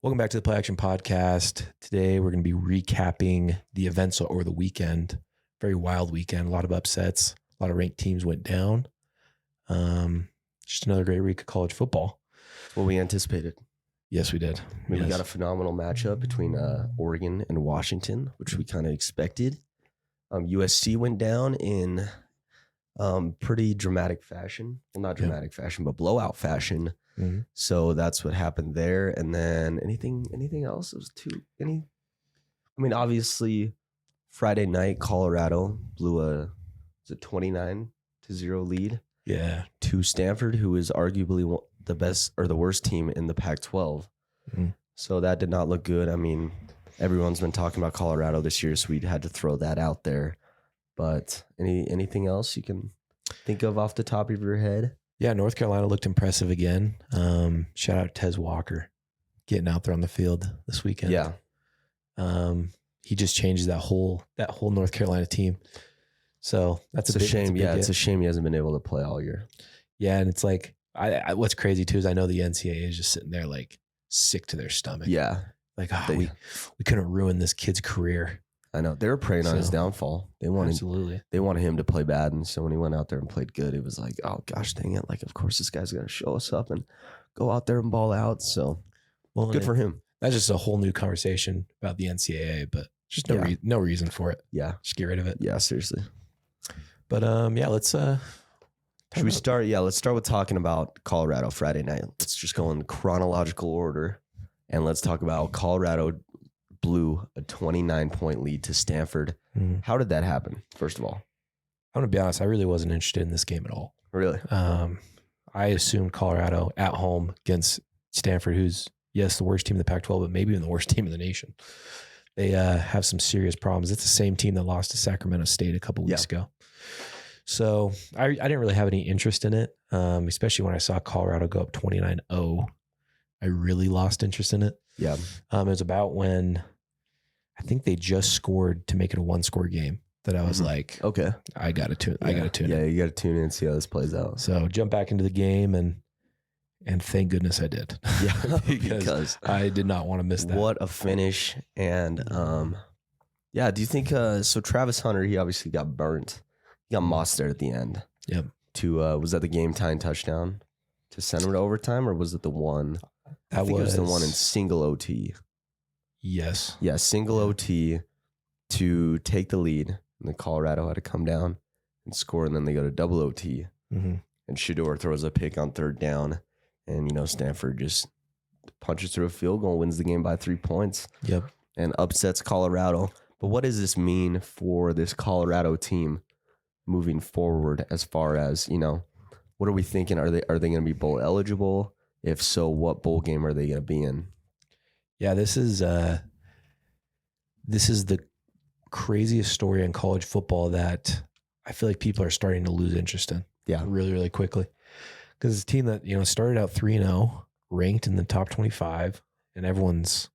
Welcome back to the Play Action Podcast. Today we're going to be recapping the events over the weekend. Very wild weekend, a lot of upsets, a lot of ranked teams went down. Just another great week of college football. What we anticipated. Yes, we did. We got a phenomenal matchup between Oregon and Washington, which we kind of expected. USC went down in pretty dramatic fashion. Well, not dramatic fashion, but blowout fashion. Mm-hmm. So that's what happened there. And then anything else? It was obviously Friday night, Colorado blew a 29-0 lead. Yeah. To Stanford, who is arguably the best or the worst team in the Pac-12. Mm-hmm. So that did not look good. I mean, everyone's been talking about Colorado this year, so we had to throw that out there. But anything else you can think of off the top of your head? Yeah, North Carolina looked impressive again. Shout out to Tez Walker getting out there on the field this weekend. Yeah. He just changes that whole North Carolina team. So that's a shame. Yeah, it's a shame he hasn't been able to play all year. Yeah, and it's like I what's crazy too is I know the NCAA is just sitting there like sick to their stomach. Yeah. Like, we couldn't ruin this kid's career. I know. They were preying on his downfall. They wanted him to play bad. And so when he went out there and played good, it was like, oh gosh, dang it. Like, of course this guy's got to show us up and go out there and ball out. So good for him. That's just a whole new conversation about the NCAA, but just no reason for it. Yeah. Just get rid of it. Yeah, seriously. But let's should we start? Yeah, let's start with talking about Colorado Friday night. Let's just go in chronological order and let's talk about Colorado blew a 29-point lead to Stanford. Mm. How did that happen, first of all? I'm going to be honest. I really wasn't interested in this game at all. Really? I assumed Colorado at home against Stanford, who's, yes, the worst team in the Pac-12, but maybe even the worst team in the nation. They have some serious problems. It's the same team that lost to Sacramento State a couple weeks ago. So I didn't really have any interest in it, especially when I saw Colorado go up 29-0. I really lost interest in it. Yeah. It was about when I think they just scored to make it a one-score game that I was like, okay, I got to tune in. Yeah, you got to tune in and see how this plays out. So jump back into the game and thank goodness I did. Yeah, because I did not want to miss that. What a finish. And do you think so Travis Hunter, he obviously got burnt. He got mossed there at the end. Yep. Was that the game tying touchdown to send him to overtime, or was it the one? I think it was the one in single OT. Yes. Yeah, single OT to take the lead. And then Colorado had to come down and score. And then they go to double OT. Mm-hmm. And Shedeur throws a pick on third down. And, Stanford just punches through a field goal, wins the game by 3 points. Yep. And upsets Colorado. But what does this mean for this Colorado team moving forward as far as, what are we thinking? Are they going to be bowl eligible? If so, what bowl game are they going to be in? Yeah, this is the craziest story in college football that I feel like people are starting to lose interest in. Yeah, really, really quickly, because it's a team that started out 3-0, ranked in the top 25, and everyone's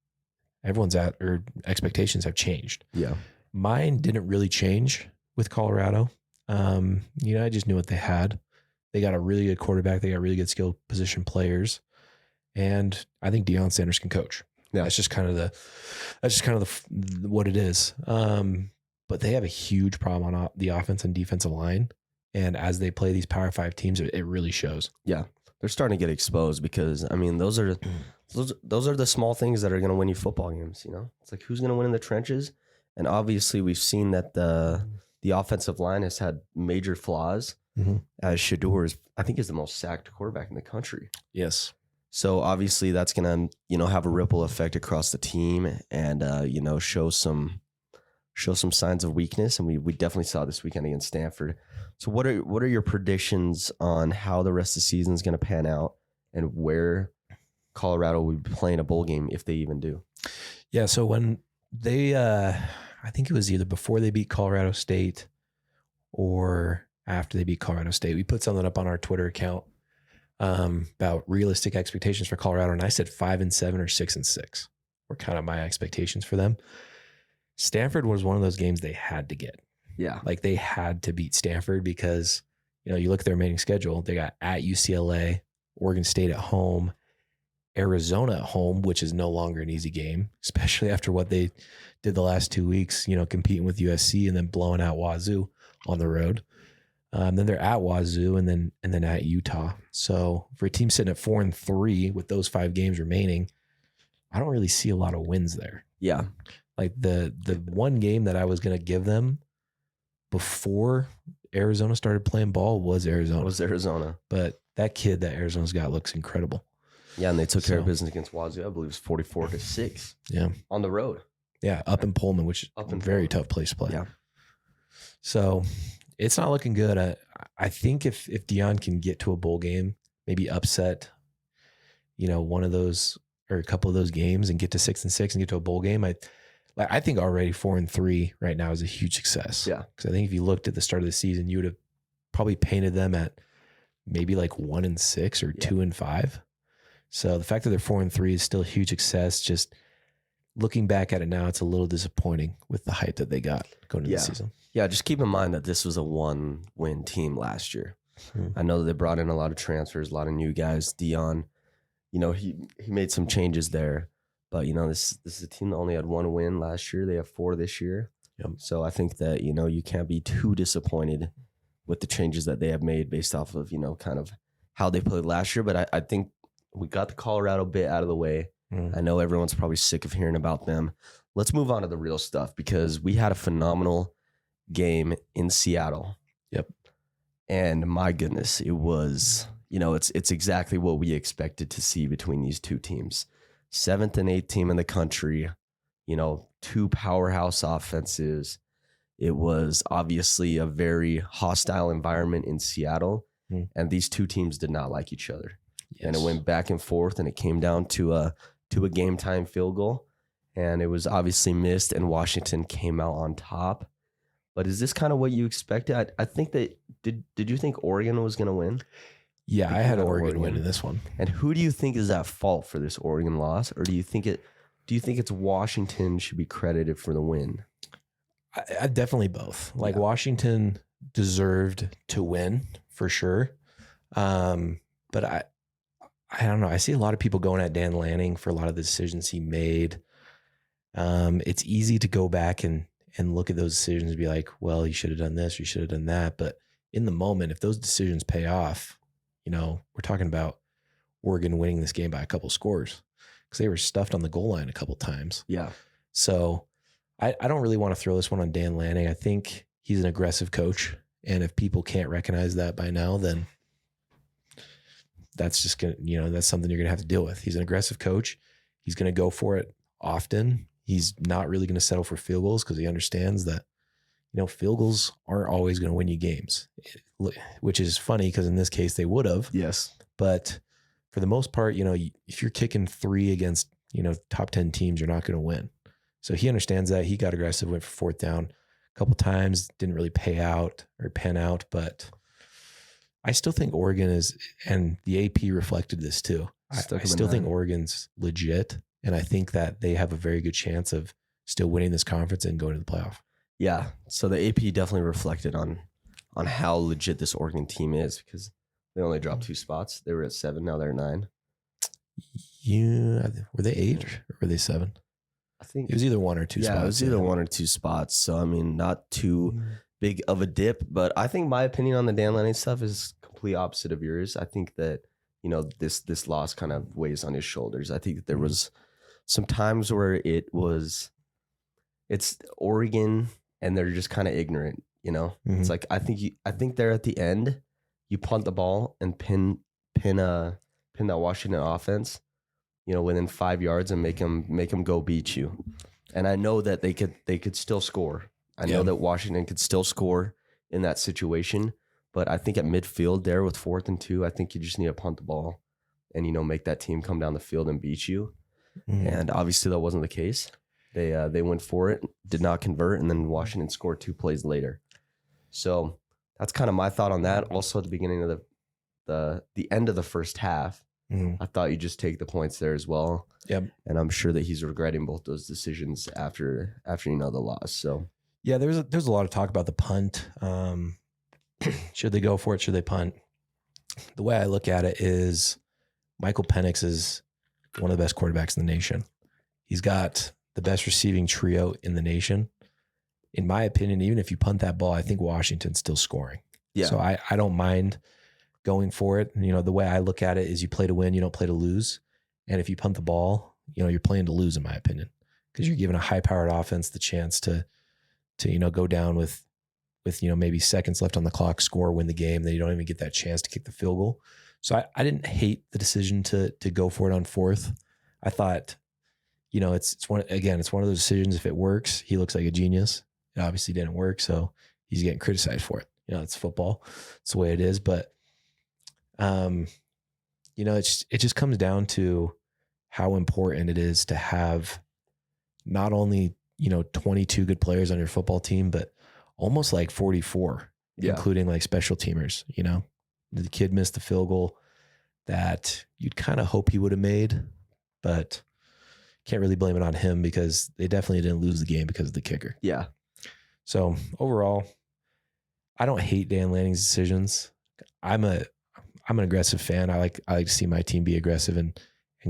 expectations have changed. Yeah, mine didn't really change with Colorado. I just knew what they had. They got a really good quarterback. They got really good skill position players, and I think Deion Sanders can coach. Yeah, that's just kind of what it is. But they have a huge problem on the offense and defensive line, and as they play these Power 5 teams, it really shows. Yeah, they're starting to get exposed because those are the small things that are going to win you football games. It's like who's going to win in the trenches, and obviously we've seen that the offensive line has had major flaws. Mm-hmm. As Shedeur is the most sacked quarterback in the country. Yes. So obviously that's going to, have a ripple effect across the team and, show some signs of weakness. And we definitely saw this weekend against Stanford. So what are your predictions on how the rest of the season is going to pan out and where Colorado will be playing a bowl game if they even do? Yeah. So when they, I think it was either before they beat Colorado State or after they beat Colorado State, we put something up on our Twitter account about realistic expectations for Colorado. And I said 5-7 or 6-6 were kind of my expectations for them. Stanford was one of those games they had to get. Yeah. Like they had to beat Stanford because, you look at their remaining schedule. They got at UCLA, Oregon State at home, Arizona at home, which is no longer an easy game, especially after what they did the last 2 weeks, competing with USC and then blowing out Wazoo on the road. Then they're at Wazoo and then at Utah. So for a team sitting at 4-3 with those 5 games remaining, I don't really see a lot of wins there. Yeah. Like the one game that I was going to give them before Arizona started playing ball was Arizona. But that kid that Arizona's got looks incredible. Yeah, and they took care of business against Wazoo. I believe it was 44-6. Yeah. On the road. Yeah, up in Pullman, which is a very tough place to play. Yeah. So it's not looking good. I think if Deion can get to a bowl game, maybe upset, one of those or a couple of those games and get to 6-6 and get to a bowl game, I think already 4-3 right now is a huge success. Yeah. Because I think if you looked at the start of the season, you would have probably painted them at maybe like 1-6 or 2-5. So the fact that they're 4-3 is still a huge success. Just looking back at it now, it's a little disappointing with the hype that they got going into the season. Yeah, just keep in mind that this was a 1-win team last year. I know that they brought in a lot of transfers, a lot of new guys. Deion, he made some changes there. But, this is a team that only had 1 win last year. They have 4 this year. Yep. So I think that, you can't be too disappointed with the changes that they have made based off of, kind of how they played last year. But I think we got the Colorado bit out of the way. I know everyone's probably sick of hearing about them. Let's move on to the real stuff because we had a phenomenal game in Seattle. Yep. And my goodness, it was, it's exactly what we expected to see between these two teams. 7th and 8th team in the country, 2 powerhouse offenses. It was obviously a very hostile environment in Seattle, and these two teams did not like each other. Yes. And it went back and forth, and it came down to a game time field goal, and it was obviously missed, and Washington came out on top. But is this kind of what you expected? I think that did you think Oregon was going to win? Yeah, I had Oregon win in this one. And who do you think is at fault for this Oregon loss, or do you think it's Washington should be credited for the win? I definitely both. Washington deserved to win for sure, but I don't know. I see a lot of people going at Dan Lanning for a lot of the decisions he made. It's easy to go back and look at those decisions and be like, well, you should have done this, you should have done that. But in the moment, if those decisions pay off, we're talking about Oregon winning this game by a couple scores because they were stuffed on the goal line a couple times. Yeah. So I don't really want to throw this one on Dan Lanning. I think he's an aggressive coach. And if people can't recognize that by now, then that's just going to, that's something you're going to have to deal with. He's an aggressive coach. He's going to go for it often. He's not really going to settle for field goals because he understands that, field goals aren't always going to win you games, which is funny because in this case they would have. Yes. But for the most part, if you're kicking 3 against, top 10 teams, you're not going to win. So he understands that. He got aggressive, went for 4th down a couple times, didn't really pan out, but I still think Oregon is, and the AP reflected this too. I still think Oregon's legit, and I think that they have a very good chance of still winning this conference and going to the playoff. Yeah, so the AP definitely reflected on how legit this Oregon team is because they only dropped 2 spots. They were at 7, now they're 9. Yeah, were they 8 or were they 7? I think it was either 1 or 2 spots. Yeah, it was either 1 or 2 spots. So, I mean, not too big of a dip. But I think my opinion on the Dan Lanning stuff is complete opposite of yours. I think that, this loss kind of weighs on his shoulders. I think that there was some times where it's Oregon and they're just kind of ignorant, It's like, I think they're at the end, you punt the ball and pin that Washington offense, within 5 yards and make them go beat you. And I know that they could still score. I know that Washington could still score in that situation, but I think at midfield there with 4th and 2, I think you just need to punt the ball and, make that team come down the field and beat you. And obviously that wasn't the case. They went for it, did not convert, and then Washington scored 2 plays later. So that's kind of my thought on that. Also at the beginning of the end of the first half, I thought you just take the points there as well. Yep. And I'm sure that he's regretting both those decisions after the loss. So yeah, there's a lot of talk about the punt. Should they go for it? Should they punt? The way I look at it is Michael Penix is one of the best quarterbacks in the nation. He's got the best receiving trio in the nation. In my opinion, even if you punt that ball, I think Washington's still scoring. Yeah. So I don't mind going for it. And, the way I look at it is you play to win, you don't play to lose. And if you punt the ball, you're playing to lose, in my opinion, because you're giving a high-powered offense the chance to go down with maybe seconds left on the clock, score, win the game. Then you don't even get that chance to kick the field goal. So I didn't hate the decision to go for it on fourth. I thought, it's one of those decisions. If it works, he looks like a genius. It obviously didn't work, so he's getting criticized for it. It's football. It's the way it is. But, it just comes down to how important it is to have not only, 22 good players on your football team, but almost like 44, including like special teamers. The kid missed the field goal that you'd kind of hope he would have made, but can't really blame it on him because they definitely didn't lose the game because of the kicker. Yeah. So overall, I don't hate Dan Lanning's decisions. I'm an aggressive fan. I like to see my team be aggressive and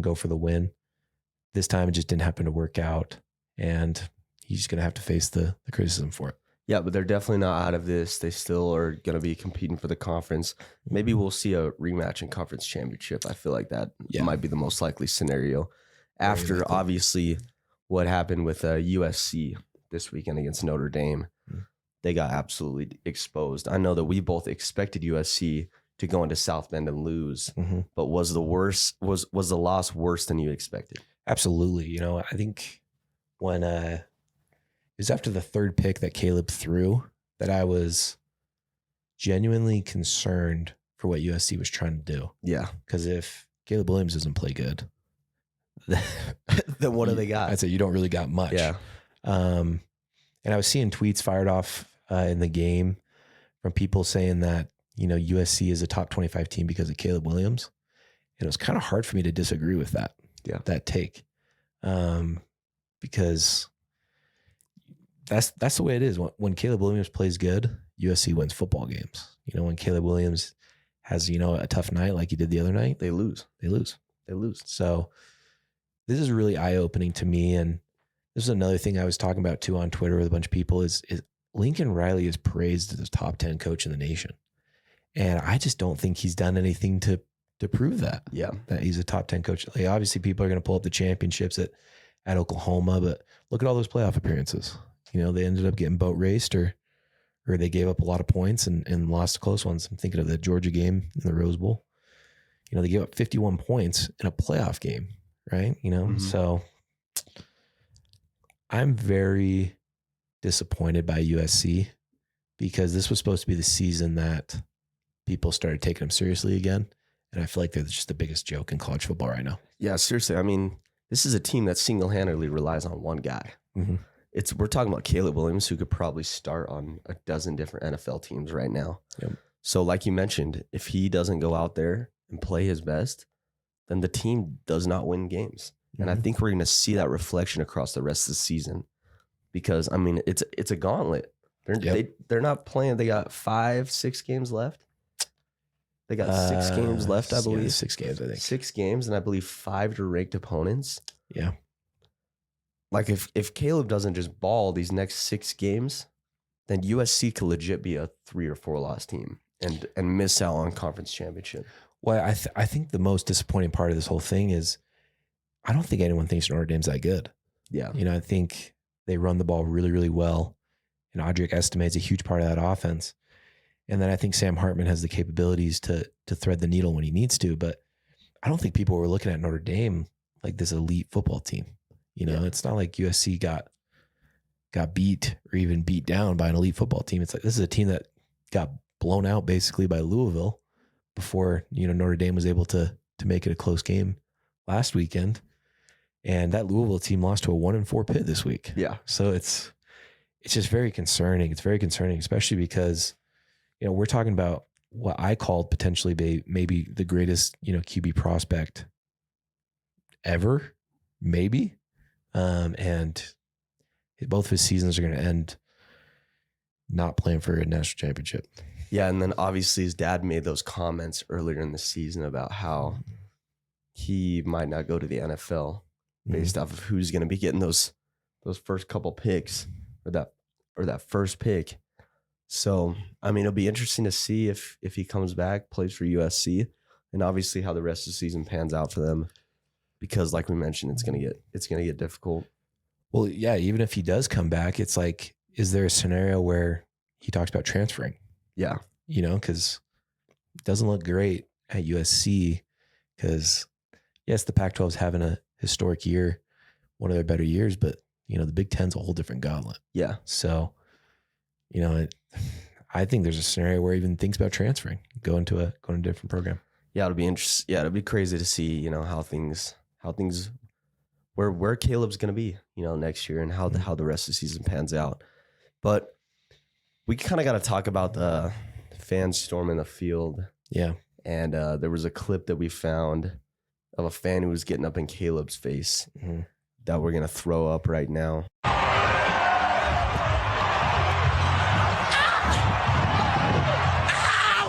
go for the win. This time it just didn't happen to work out, and he's just going to have to face the criticism for it. Yeah, but they're definitely not out of this. They still are going to be competing for the conference. Maybe we'll see a rematch in conference championship. I feel like that might be the most likely scenario after obviously what happened with USC this weekend against Notre Dame. They got absolutely exposed. I know that we both expected USC to go into South Bend and lose, but was the loss worse than you expected? Absolutely. I think when it was after the third pick that Caleb threw that I was genuinely concerned for what USC was trying to do. Yeah. Because if Caleb Williams doesn't play good, then what do they got? I'd say you don't really got much. Yeah. And I was seeing tweets fired off in the game from people saying that, USC is a top 25 team because of Caleb Williams. And it was kind of hard for me to disagree with that. Yeah. That take. Because that's the way it is. When Caleb Williams plays good, USC wins football games. When Caleb Williams has, a tough night like he did the other night, they lose. So this is really eye-opening to me. And this is another thing I was talking about too on Twitter with a bunch of people is Lincoln Riley is praised as the top 10 coach in the nation. And I just don't think he's done anything to prove that. Yeah. That he's a top 10 coach. Like, obviously people are going to pull up the championships at Oklahoma, but look at all those playoff appearances. They ended up getting boat raced or they gave up a lot of points and lost close ones. I'm thinking of the Georgia game in the Rose Bowl. They gave up 51 points in a playoff game, right? So I'm very disappointed by USC because this was supposed to be the season that people started taking them seriously again. And I feel like they're just the biggest joke in college football right now. Yeah, seriously. I mean, this is a team that single-handedly relies on one guy. We're talking about Caleb Williams, who could probably start on a dozen different NFL teams right now. Yep. So like you mentioned, if he doesn't go out there and play his best, then the team does not win games. And I think we're going to see that reflection across the rest of the season because, I mean, it's a gauntlet. They're not playing. They got 5-6 games left. They got 6 games left, I believe. 6 games, I think. 6 games, and I believe 5 ranked opponents. Yeah. Like if Caleb doesn't just ball these next 6 games, then USC could legit be a 3 or 4 loss team and miss out on conference championship. Well, I think the most disappointing part of this whole thing is I don't think anyone thinks Notre Dame's that good. Yeah. I think they run the ball really, really well. And Audric Estime's a huge part of that offense. And then I think Sam Hartman has the capabilities to thread the needle when he needs to. But I don't think people were looking at Notre Dame like this elite football team. It's not like USC got beat or even beat down by an elite football team. It's like this is a team that got blown out basically by Louisville before Notre Dame was able to make it a close game last weekend. And that Louisville team lost to a 1-4 Pitt this week. Yeah. So it's just very concerning. It's very concerning, especially because, we're talking about what I called potentially maybe the greatest, QB prospect ever, maybe. And both of his seasons are going to end not playing for a national championship. Yeah. And then obviously his dad made those comments earlier in the season about how he might not go to the NFL based off of who's going to be getting those first couple picks or that first pick. So, I mean, it'll be interesting to see if he comes back, plays for USC, and obviously how the rest of the season pans out for them. Because, like we mentioned, it's gonna get difficult. Well, yeah, even if he does come back, it's like, is there a scenario where he talks about transferring? Yeah, because it doesn't look great at USC. Because yes, the Pac-12 is having a historic year, one of their better years, but the Big Ten's a whole different gauntlet. Yeah. So, I think there's a scenario where he even thinks about transferring, going to a different program. Yeah, it'll be interesting. Yeah, it'll be crazy to see, how things, where Caleb's gonna be, next year, and how the rest of the season pans out. But we kind of got to talk about the fans storming the field. Yeah. And there was a clip that we found of a fan who was getting up in Caleb's face that we're gonna throw up right now.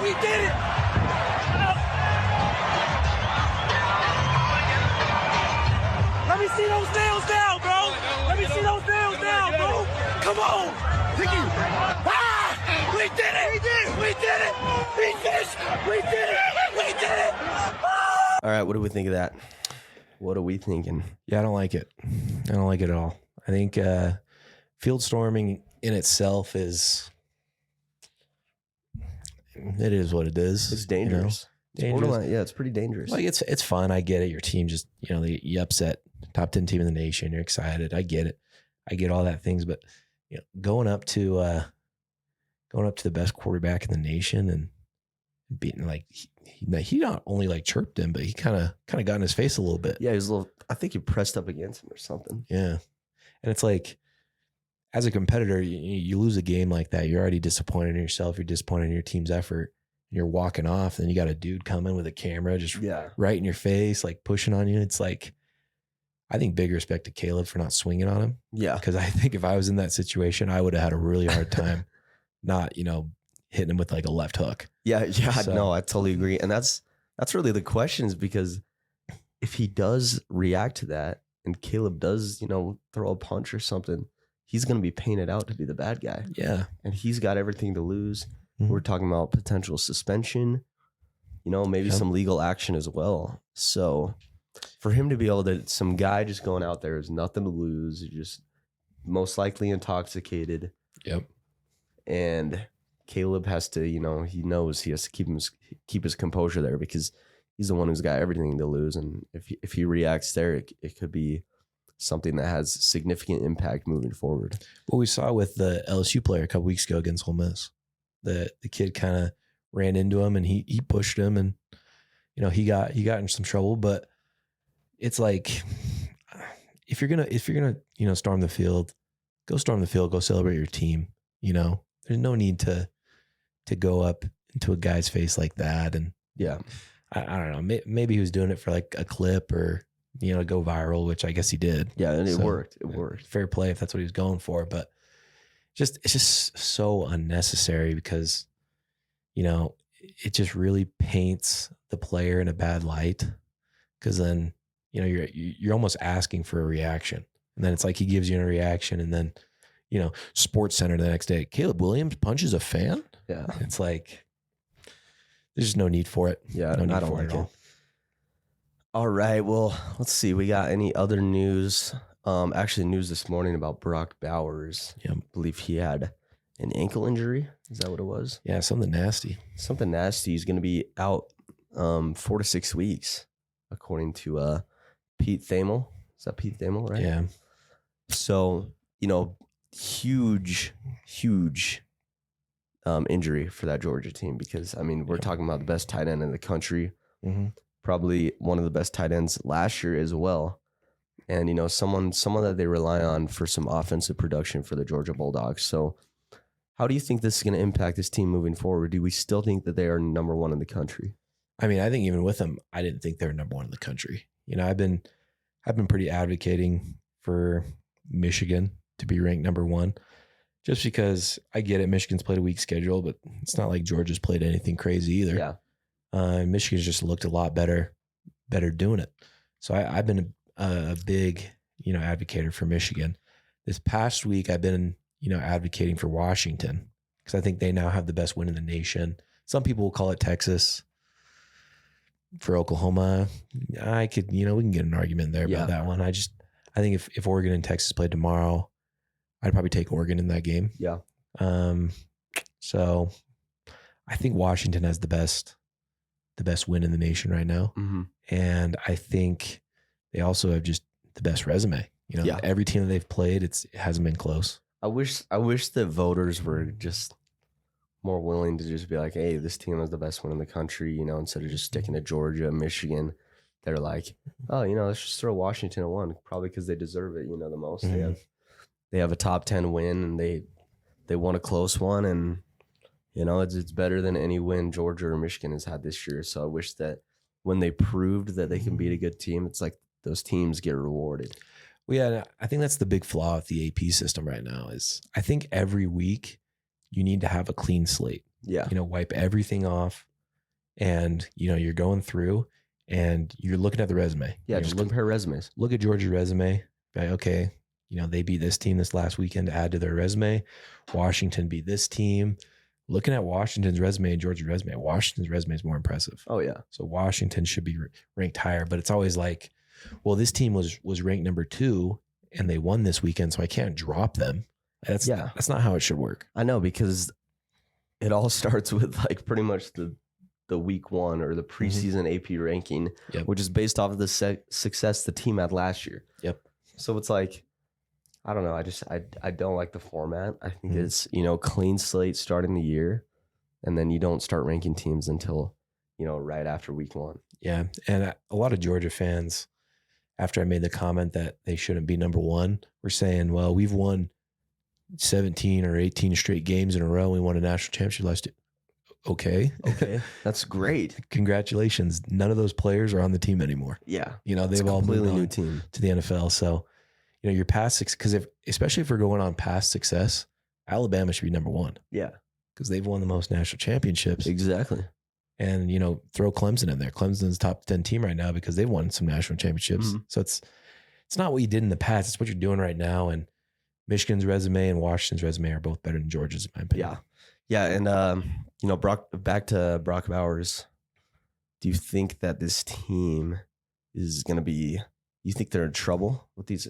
We did it! Let me see those nails down, bro! Let me see those nails down, bro! Come on! Ricky! Ah! We did it! We did it! We did it! We finished! We did it! We did it! Ah! All right, what do we think of that? What are we thinking? Yeah, I don't like it. I don't like it at all. I think field storming in itself is what it is. It's dangerous. Dangerous. Yeah, it's pretty dangerous. Like it's fun. I get it. Your team just you upset top 10 team in the nation. You're excited. I get it. I get all that things. But going up to the best quarterback in the nation and beating he not only chirped him, but he kind of got in his face a little bit. Yeah, he was a little. I think he pressed up against him or something. Yeah, and it's like, as a competitor, you lose a game like that, you're already disappointed in yourself. You're disappointed in your team's effort. And you're walking off, and you got a dude coming with a camera, just right in your face, pushing on you. It's like, I think big respect to Caleb for not swinging on him. Yeah, because I think if I was in that situation, I would have had a really hard time not hitting him with a left hook. Yeah. So, no, I totally agree. And that's really the question, is because if he does react to that and Caleb does, throw a punch or something, he's going to be painted out to be the bad guy. Yeah. And he's got everything to lose. Mm-hmm. We're talking about potential suspension, maybe some legal action as well. So for him to be able to, some guy just going out there is nothing to lose, just most likely intoxicated. Yep. And Caleb has to, he knows he has to keep his composure there, because he's the one who's got everything to lose. And if he reacts there, it could be something that has significant impact moving forward. What we saw with the LSU player a couple weeks ago against Ole Miss, the kid kind of ran into him and he pushed him, and he got in some trouble. But it's like, if you're gonna storm the field, go celebrate your team. There's no need to go up into a guy's face like that. And yeah, I don't know. Maybe he was doing it for a clip or go viral, which I guess he did. Yeah, and it worked. It worked. Fair play if that's what he was going for, but it's just so unnecessary, because it just really paints the player in a bad light, because then you're almost asking for a reaction, and then it's like he gives you a reaction, and then Sports Center the next day, Caleb Williams punches a fan. Yeah, it's like there's just no need for it. Yeah, no need I don't for like it at all. All right, well, let's see. We got any other news? Actually, news this morning about Brock Bowers. Yep. I believe he had an ankle injury. Is that what it was? Yeah, something nasty. Something nasty. He's going to be out 4 to 6 weeks, according to Pete Thamel. Is that Pete Thamel, right? Yeah. So, huge injury for that Georgia team, because, we're talking about the best tight end in the country. Mm-hmm. Probably one of the best tight ends last year as well. And, someone that they rely on for some offensive production for the Georgia Bulldogs. So how do you think this is going to impact this team moving forward? Do we still think that they are number one in the country? I think even with them, I didn't think they were number one in the country. I've been pretty advocating for Michigan to be ranked number one, just because I get it. Michigan's played a weak schedule, but it's not like Georgia's played anything crazy either. Yeah. Michigan's just looked a lot better better doing it. So I've been a big, advocator for Michigan. This past week, I've been, advocating for Washington because I think they now have the best win in the nation. Some people will call it Texas. For Oklahoma, I could, we can get an argument there about that one. I think if Oregon and Texas played tomorrow, I'd probably take Oregon in that game. Yeah. So I think Washington has the best win in the nation right now. Mm-hmm. And I think they also have just the best resume. Every team that they've played, it hasn't been close. I wish the voters were just more willing to just be like, hey, this team is the best one in the country, instead of just sticking to Georgia, Michigan. They're like, oh, let's just throw Washington at one, probably because they deserve it, the most. Mm-hmm. They have a top 10 win, and they won a close one, and it's better than any win Georgia or Michigan has had this year. So I wish that when they proved that they can beat a good team, it's like those teams get rewarded. Well, yeah, I think that's the big flaw with the AP system right now is I think every week you need to have a clean slate. Yeah. Wipe everything off, and you're going through and you're looking at the resume. Yeah, just compare resumes. Look at Georgia's resume. Like, okay, they beat this team this last weekend to add to their resume. Washington beat this team. Looking at Washington's resume and Georgia's resume, Washington's resume is more impressive. Oh yeah. So Washington should be ranked higher, but it's always like, well, this team was ranked number 2 and they won this weekend, so I can't drop them. That's not how it should work. I know, because it all starts with like pretty much the week 1 or the preseason AP ranking, which is based off of the success the team had last year. Yep. So it's like, I don't know. I don't like the format. I think it's, clean slate starting the year, and then you don't start ranking teams until, right after week 1. Yeah. And a lot of Georgia fans, after I made the comment that they shouldn't be number 1, were saying, well, we've won 17 or 18 straight games in a row. We won a national championship last year. Okay. That's great. Congratulations. None of those players are on the team anymore. Yeah. They've all moved on new team to the NFL. So, your past six, because especially if we're going on past success, Alabama should be number 1. Yeah. Because they've won the most national championships. Exactly. And, throw Clemson in there. Clemson's top 10 team right now because they've won some national championships. Mm-hmm. So it's not what you did in the past. It's what you're doing right now. And Michigan's resume and Washington's resume are both better than Georgia's, in my opinion. Yeah. Yeah. And, back to Brock Bowers. Do you think that this team is going to be, you think they're in trouble with these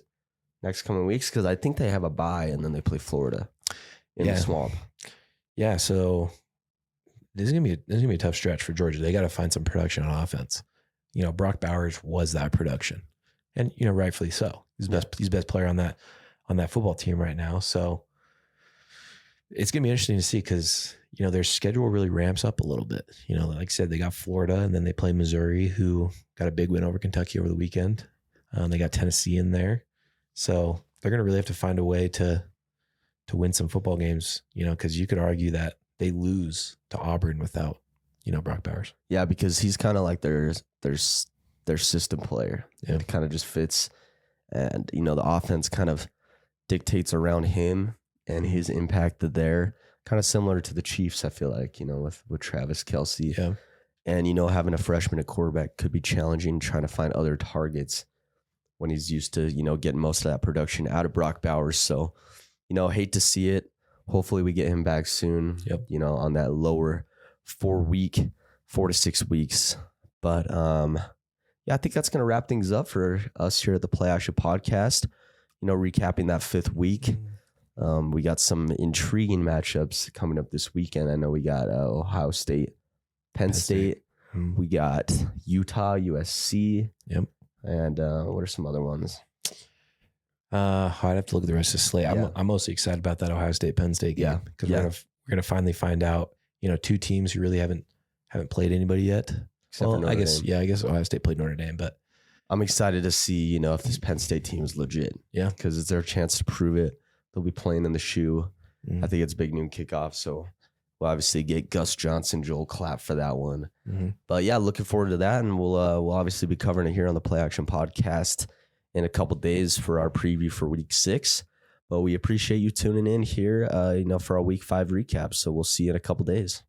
next coming weeks? Because I think they have a bye and then they play Florida in the Swamp. Yeah. So this is gonna be a tough stretch for Georgia. They got to find some production on offense. Brock Bowers was that production, and rightfully so. He's the best player on that football team right now. So it's gonna be interesting to see because their schedule really ramps up a little bit. Like I said, they got Florida and then they play Missouri, who got a big win over Kentucky over the weekend. They got Tennessee in there, so they're gonna really have to find a way to win some football games. Because you could argue that they lose to Auburn without, Brock Bowers. Yeah, because he's kind of like their system player. Yeah. It kind of just fits. And, the offense kind of dictates around him and his impact there. Kind of similar to the Chiefs, I feel like, with Travis Kelce. Yeah. And, having a freshman at quarterback could be challenging, trying to find other targets when he's used to, getting most of that production out of Brock Bowers. So, hate to see it. Hopefully we get him back soon, on that lower 4 to 6 weeks. But I think that's going to wrap things up for us here at the Play Action Podcast. Recapping that 5th week. We got some intriguing matchups coming up this weekend. I know we got Ohio State, Penn State. Mm-hmm. We got Utah, USC. Yep. And what are some other ones? I'd have to look at the rest of the slate. Yeah. I'm mostly excited about that Ohio State Penn State game because we're gonna finally find out. 2 teams who really haven't played anybody yet. Except for Notre Dame. I guess Ohio State played Notre Dame, but I'm excited to see if this Penn State team is legit. Yeah, because it's their chance to prove it. They'll be playing in the shoe. Mm-hmm. I think it's big noon kickoff, so we'll obviously get Gus Johnson, Joel Clapp for that one. Mm-hmm. But yeah, looking forward to that, and we'll obviously be covering it here on the Play Action Podcast in a couple days for our preview for Week 6. But we appreciate you tuning in here, for our Week 5 recap. So we'll see you in a couple days.